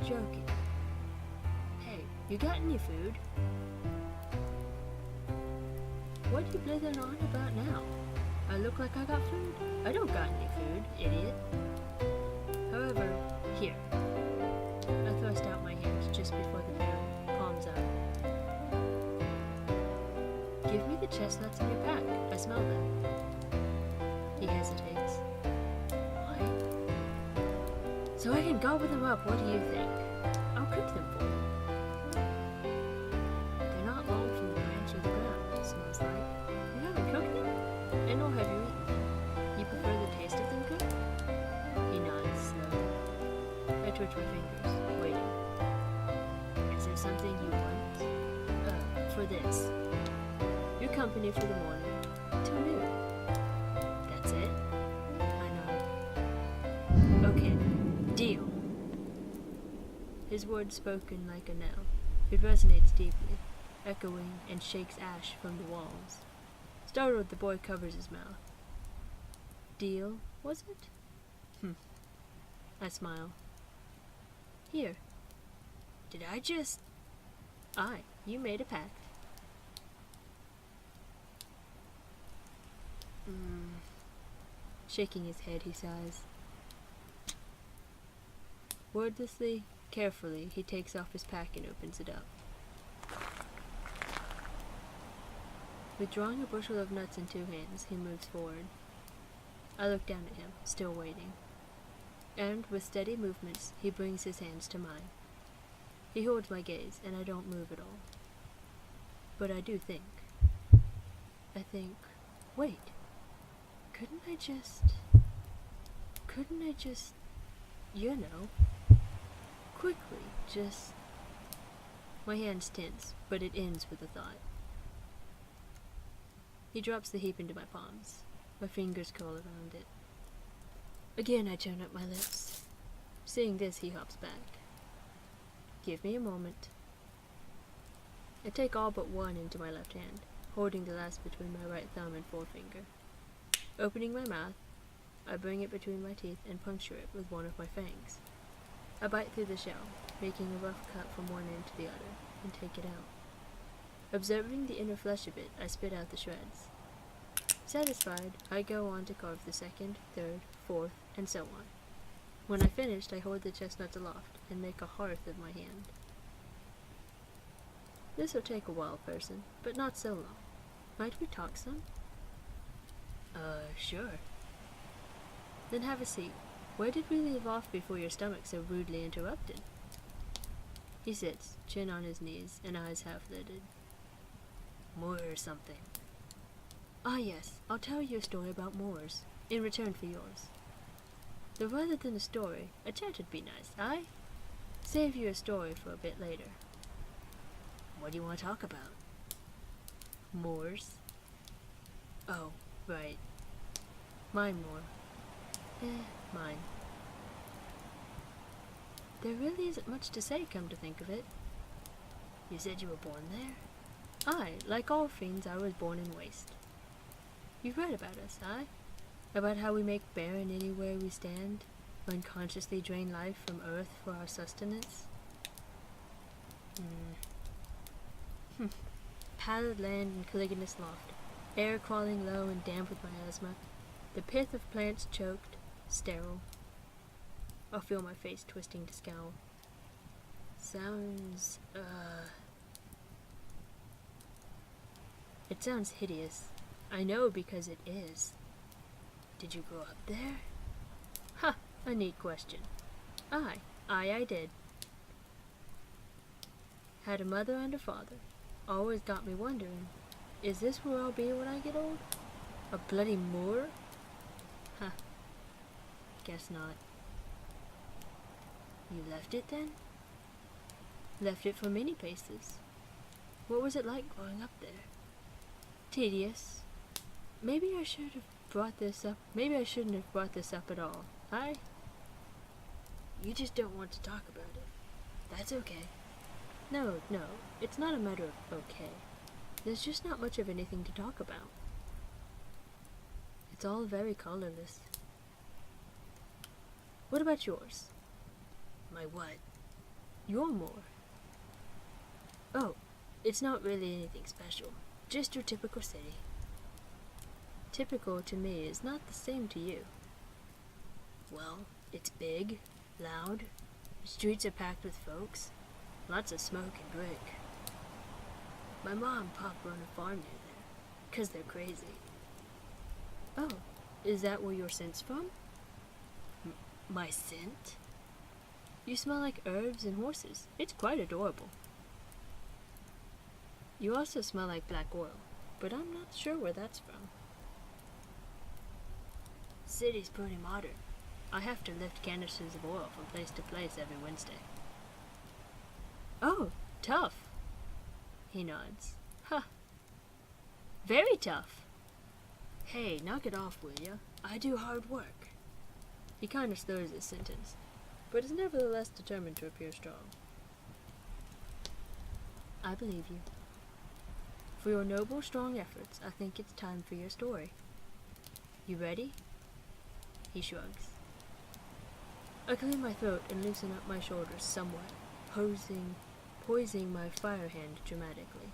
joking. Hey, you got any food? What you blithering on about now? I look like I got food? I don't got any food, idiot. However, here. I thrust out my hands just before the pair, palms out. Give me the chestnuts in your pack. I smell them. He hesitates. Why? So I can gobble them up, what do you think? I'll cook them for you. They're not long from the branch of the ground, it smells like. You haven't cooked them? And nor have you eaten them. You prefer the taste of them cooked? He nods slowly. I twitch my fingers, waiting. Is there something you want? For this. Your company for the morning. Till noon. That's it? I nod. Okay. Deal. His words spoken like a knell. It resonates deeply, echoing and shakes ash from the walls. Startled, the boy covers his mouth. Deal, was it? I smile. Here. Did I just... Aye, you made a pact. Shaking his head, he sighs. Wordlessly, carefully, he takes off his pack and opens it up. Withdrawing a bushel of nuts in 2 hands, he moves forward. I look down at him, still waiting. And, with steady movements, he brings his hands to mine. He holds my gaze, and I don't move at all. But I do think. I think, wait. Couldn't I just, you know, quickly, just... My hands tense, but it ends with a thought. He drops the heap into my palms. My fingers curl around it. Again I turn up my lips. Seeing this, he hops back. Give me a moment. I take all but one into my left hand, holding the last between my right thumb and forefinger. Opening my mouth, I bring it between my teeth and puncture it with one of my fangs. I bite through the shell, making a rough cut from one end to the other, and take it out. Observing the inner flesh of it, I spit out the shreds. Satisfied, I go on to carve the second, third, fourth, and so on. When I finished, I hold the chestnuts aloft and make a hearth of my hand. This'll take a while, person, but not so long. Might we talk some? Sure. Then have a seat. Where did we leave off before your stomach so rudely interrupted? He sits, chin on his knees, and eyes half-lidded. More or something. Ah yes, I'll tell you a story about Moors, in return for yours. Though rather than a story, a chat would be nice, aye? Save you a story for a bit later. What do you want to talk about? Moors? Oh, right. Mine more. Mine. There really isn't much to say, come to think of it. You said you were born there? Aye, like all fiends, I was born in waste. You've read about us, aye? About how we make barren anywhere we stand, unconsciously drain life from earth for our sustenance? Pallid land and caliginous loft, air crawling low and damp with my asthma, the pith of plants choked, sterile. I'll feel my face twisting to scowl. Sounds, It sounds hideous. I know because it is. Did you grow up there? Ha! A neat question. Aye, I did. Had a mother and a father. Always got me wondering, is this where I'll be when I get old? A bloody Moor? Huh. Guess not. You left it then? Left it for many places. What was it like growing up there? Tedious. Maybe I should have brought this up. Maybe I shouldn't have brought this up at all. You just don't want to talk about it. That's okay. No, it's not a matter of okay. There's just not much of anything to talk about. It's all very colorless. What about yours? My what? You're more. Oh, it's not really anything special. Just your typical city. Typical to me is not the same to you. Well, it's big, loud, the streets are packed with folks, lots of smoke and drink. My mom and pop run a farm near there, 'cause they're crazy. Oh, is that where your scent's from? My scent? You smell like herbs and horses. It's quite adorable. You also smell like black oil, but I'm not sure where that's from. City's pretty modern. I have to lift canisters of oil from place to place every Wednesday. Oh, tough. He nods. Huh. Very tough. Hey, knock it off, will ya? I do hard work. He kind of slurs his sentence, but is nevertheless determined to appear strong. I believe you. For your noble, strong efforts, I think it's time for your story. You ready? He shrugs. I clear my throat and loosen up my shoulders somewhat, poising my fire hand dramatically.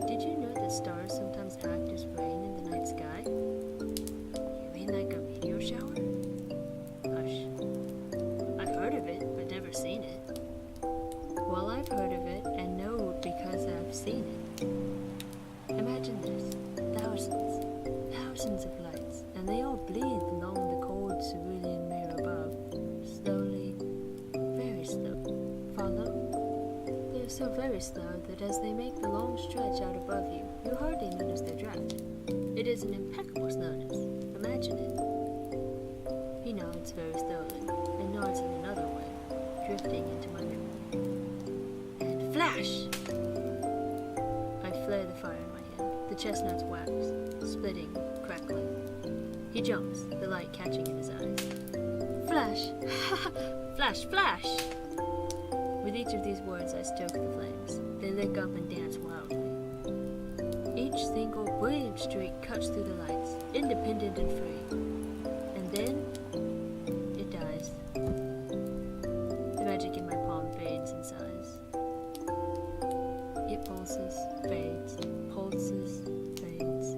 Did you know that stars sometimes act as rain in the night sky? You mean like a meteor shower? Hush. I've heard of it, but never seen it. Well, I've heard of it and know it because I've seen it. Imagine this. Thousands of lights, and they all bleed along the cold cerulean mirror above. Slowly, very slow. Follow? They are so very slow that as they make the long stretch out above you, you hardly notice their draft. It is an impeccable slowness. Imagine it. He nods very slowly, and nods in another way, drifting into my memory. And flash! I flare the fire in my hand. The chestnuts wax, splitting, crackling. He jumps, the light catching in his eyes. Flash! Flash, flash! With each of these words I stoke the flames. They lick up and dance wildly. Each single brilliant streak cuts through the lights, independent and free. And then, it dies. The magic in my palm fades and sighs. It pulses, fades, pulses, fades.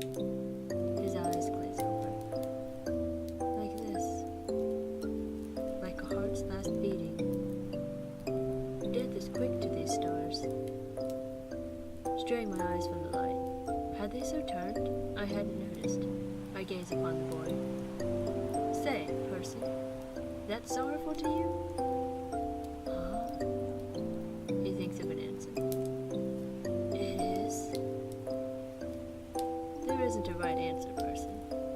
His eyes glaze over. Like this. Like a heart's last beating. Death is quick to these stars. Straying my eyes from the light. Had they so turned? I hadn't noticed. I gaze upon the boy. Say, Percy, that's sorrowful to you? Huh? He thinks of an answer. It is. There isn't a right answer, Percy.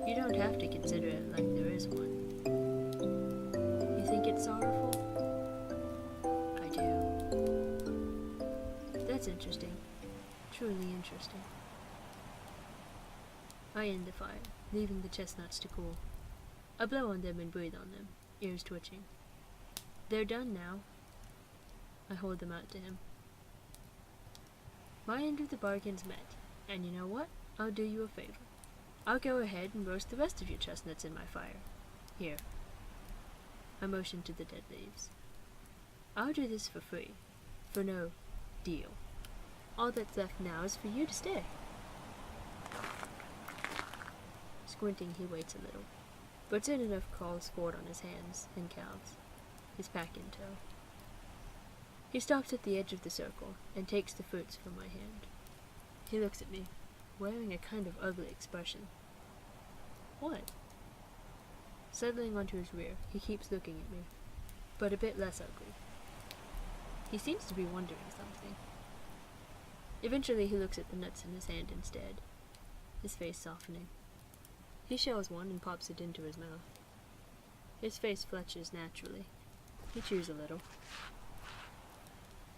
You don't have to consider it like there is one. You think it's sorrowful? I do. That's interesting. Truly interesting. I end the fire, leaving the chestnuts to cool. I blow on them and breathe on them, ears twitching. They're done now. I hold them out to him. My end of the bargain's met, and you know what? I'll do you a favor. I'll go ahead and roast the rest of your chestnuts in my fire. Here. I motion to the dead leaves. I'll do this for free. For no deal. All that's left now is for you to stay. Squinting, he waits a little, but soon enough crawls forward on his hands and calves, his pack in tow. He stops at the edge of the circle and takes the fruits from my hand. He looks at me, wearing a kind of ugly expression. What? Settling onto his rear, he keeps looking at me, but a bit less ugly. He seems to be wondering something. Eventually he looks at the nuts in his hand instead, his face softening. He shells one and pops it into his mouth. His face fletches naturally. He chews a little.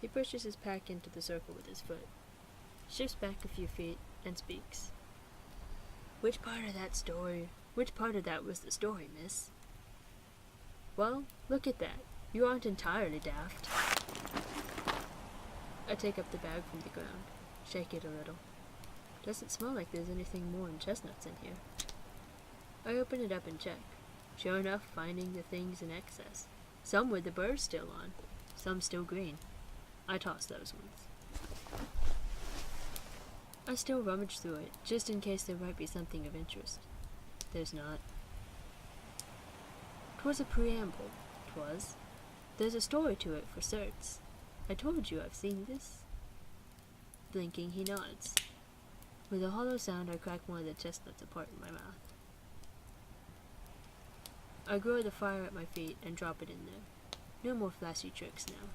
He pushes his pack into the circle with his foot, shifts back a few feet, and speaks. Which part of that was the story, miss? Well, look at that. You aren't entirely daft. I take up the bag from the ground, shake it a little. Doesn't smell like there's anything more than chestnuts in here. I open it up and check. Sure enough, finding the things in excess. Some with the burrs still on, some still green. I tossed those ones. I still rummaged through it, just in case there might be something of interest. There's not. 'Twas a preamble, 'twas. There's a story to it for certs. I told you I've seen this. Blinking, he nods. With a hollow sound, I crack one of the chestnuts apart in my mouth. I grow the fire at my feet and drop it in there. No more flashy tricks now.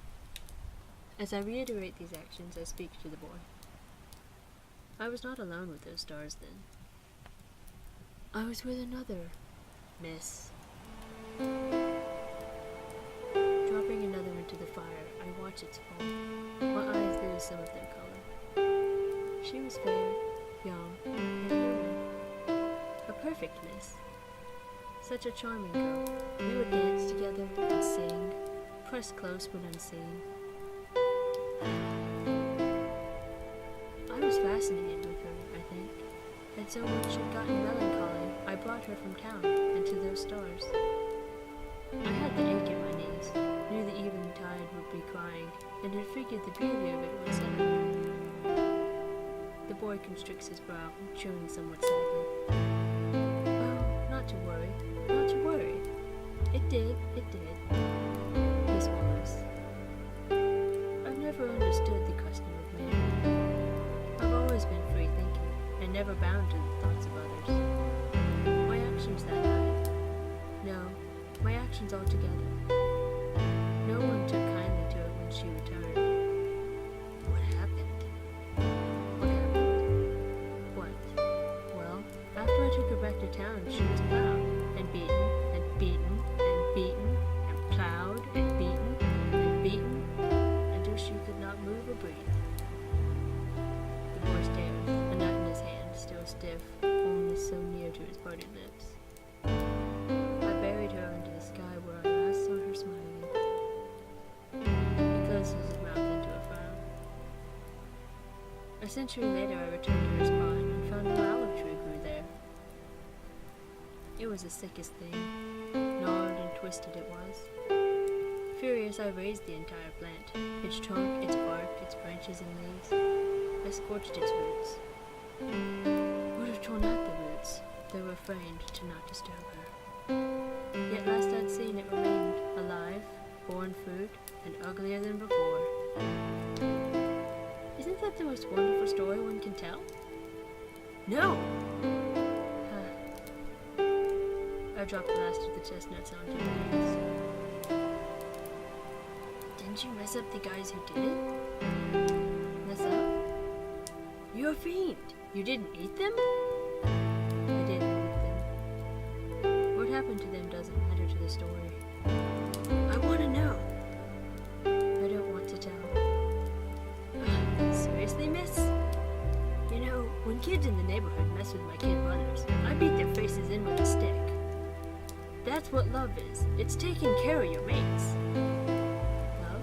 As I reiterate these actions, I speak to the boy. I was not alone with those stars then. I was with another miss. Dropping another into the fire, I watch its fall. My eyes lose some of their color. She was fair, young, and human. A perfect miss. Such a charming girl. We would dance together and sing, press close when unseen. I was fascinated with her, I think, and so when she'd gotten melancholy, I brought her from town and to those stars. I had the ache in my knees, knew the eventide would be crying, and had figured the beauty of it would settle. The boy constricts his brow, chewing somewhat sadly. Oh, not to worry, not to worry. It did. He swallows. I've never understood the custom of man. I've always been free-thinking, and never bound to the thoughts of others. My actions that night. No, my actions altogether. No one took kindly to it when she returned. What happened? What? Well, after I took her back to town, she was plowed, and beaten, and beaten, and beaten, and plowed, and beaten, and beaten, until she could not move or breathe. The boy stares, a nut in his hand, still stiff, only so near to his parted lips. I buried her under the sky where I last saw her smiling. He closes his mouth into a frown. A century later, I returned to her spot and found an olive tree grew there. It was the sickest thing. Gnarled and twisted it was. Furious, I raised the entire plant, its trunk, its bark, its branches and leaves. I scorched its roots. Would have torn out the roots, though refrained to not disturb her. Yet last I'd seen, it remained alive, born fruit, and uglier than before. Isn't that the most wonderful story one can tell? No! I dropped the last of the chestnuts onto the leaves. Didn't you mess up the guys who did it? Mess up? You're a fiend! You didn't eat them? I didn't eat them. What happened to them doesn't matter to the story. I want to know. I don't want to tell. Seriously, miss? You know, when kids in the neighborhood mess with my kid brothers, I beat their faces in with a stick. That's what love is. It's taking care of your mates. Love?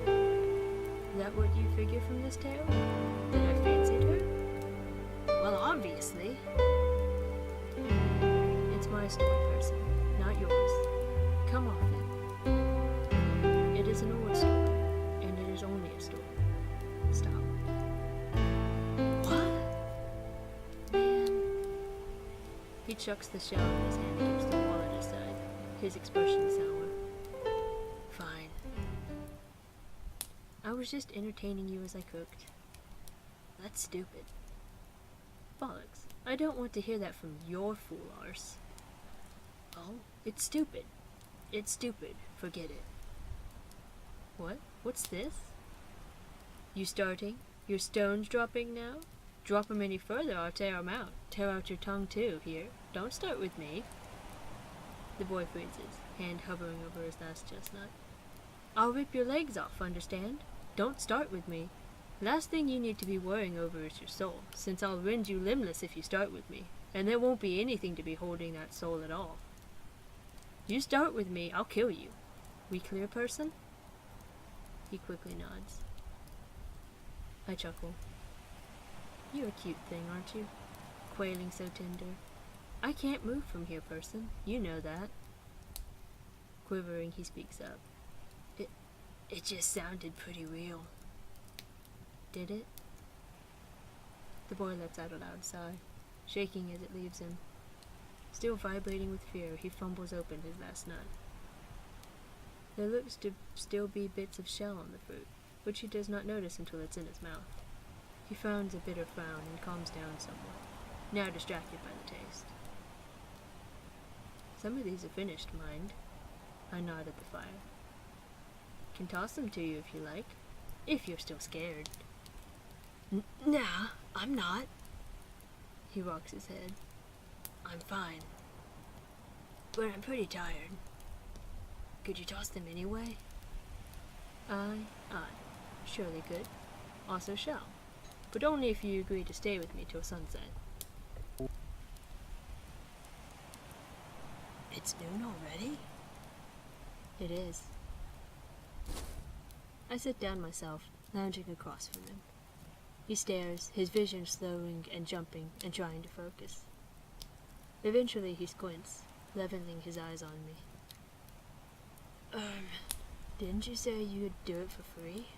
Is that what you figure from this tale? That I fancied her? Well, obviously. It's my story, person, not yours. Come off it. It is an old story, and it is only a story. Stop. What? Man. He chucks the shell in his hand against the wall at his side, his expression sour. Fine. I was just entertaining you as I cooked. That's stupid. Bollocks. I don't want to hear that from your fool arse. Oh, it's stupid. It's stupid. Forget it. What? What's this? You starting? Your stones dropping now? Drop 'em any further, I'll tear 'em out. Tear out your tongue too, here. Don't start with me. The boy freezes, hand hovering over his last chestnut. I'll rip your legs off, understand? Don't start with me. Last thing you need to be worrying over is your soul, since I'll rend you limbless if you start with me, and there won't be anything to be holding that soul at all. You start with me, I'll kill you. We clear, person? He quickly nods. I chuckle. You're a cute thing, aren't you? Quailing so tender. I can't move from here, person. You know that. Quivering, he speaks up. It just sounded pretty real. Did it? The boy lets out a loud sigh, shaking as it leaves him. Still vibrating with fear, he fumbles open his last nut. There looks to still be bits of shell on the fruit, which he does not notice until it's in his mouth. He frowns a bitter frown and calms down somewhat, now distracted by the taste. Some of these are finished, mind. I nod at the fire. Can toss them to you if you like, if you're still scared. Nah, I'm not. He rocks his head. I'm fine. But I'm pretty tired. Could you toss them anyway? Aye. Surely could. Also shall. But only if you agree to stay with me till sunset. It's noon already? It is. I sit down myself, lounging across from him. He stares, his vision slowing and jumping and trying to focus. Eventually he squints, leveling his eyes on me. Didn't you say you'd do it for free?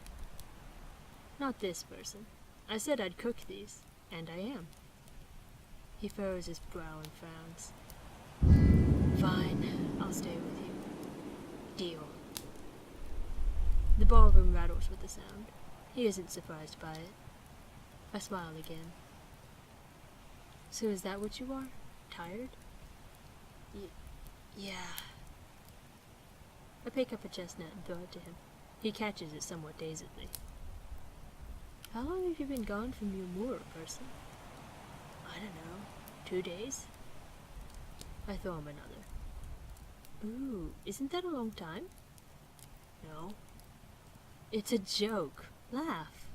Not this person. I said I'd cook these, and I am. He furrows his brow and frowns. Fine, I'll stay with you. Deal. The ballroom rattles with the sound. He isn't surprised by it. I smile again. So is that what you are? Tired? Yeah. I pick up a chestnut and throw it to him. He catches it somewhat dazedly. How long have you been gone from your moor, person? I don't know. 2 days? I throw him another. Ooh, isn't that a long time? No. It's a joke. Laugh.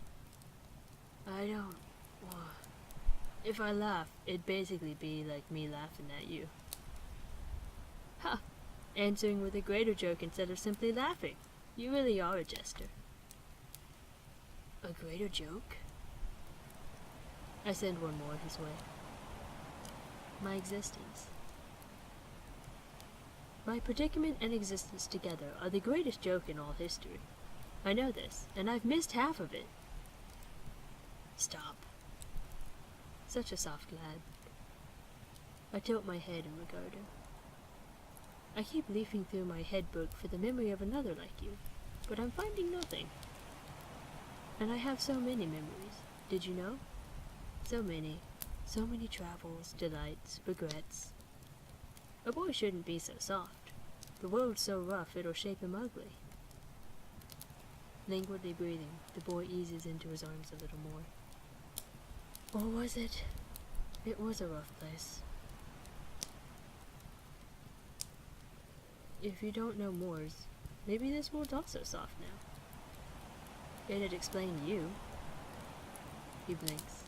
I don't. If I laugh, it'd basically be like me laughing at you. Ha! Answering with a greater joke instead of simply laughing. You really are a jester. A greater joke? I send one more his way. My existence. My predicament and existence together are the greatest joke in all history. I know this, and I've missed half of it. Stop. Such a soft lad. I tilt my head and regard him. I keep leafing through my head book for the memory of another like you, but I'm finding nothing. And I have so many memories, did you know? So many travels, delights, regrets. A boy shouldn't be so soft. The world's so rough it'll shape him ugly. Languidly breathing, the boy eases into his arms a little more. Or was it? It was a rough place. If you don't know Moors, maybe this world's also soft now. It'd explain you. He blinks.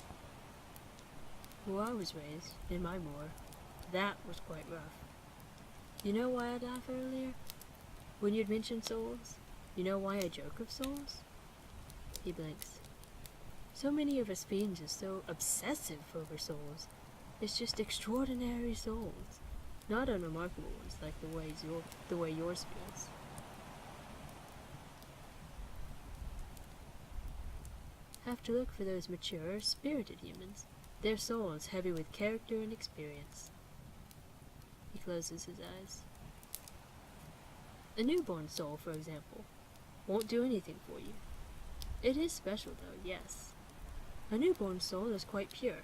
Where I was raised, in my moor, that was quite rough. You know why I laughed earlier? When you'd mentioned souls? You know why I joke of souls? He blinks. So many of us fiends are so obsessive over souls. It's just extraordinary souls, not unremarkable ones like the way yours feels. Have to look for those mature, spirited humans. Their souls heavy with character and experience. He closes his eyes. A newborn soul, for example, won't do anything for you. It is special, though, yes. A newborn soul is quite pure.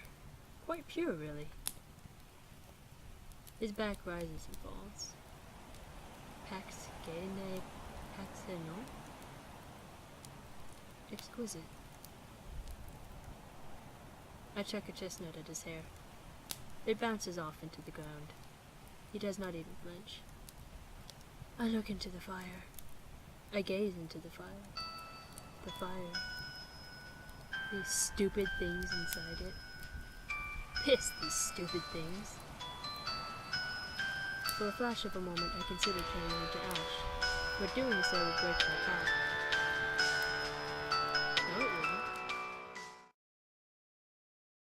Quite pure, really. His back rises and falls. Pax gene paxeno? Exquisite. I chuck a chestnut at his hair. It bounces off into the ground. He does not even flinch. I look into the fire. I gaze into the fire. The fire. These stupid things inside it. Piss, these stupid things. For a flash of a moment I considered turning into ash, but doing so would break my path.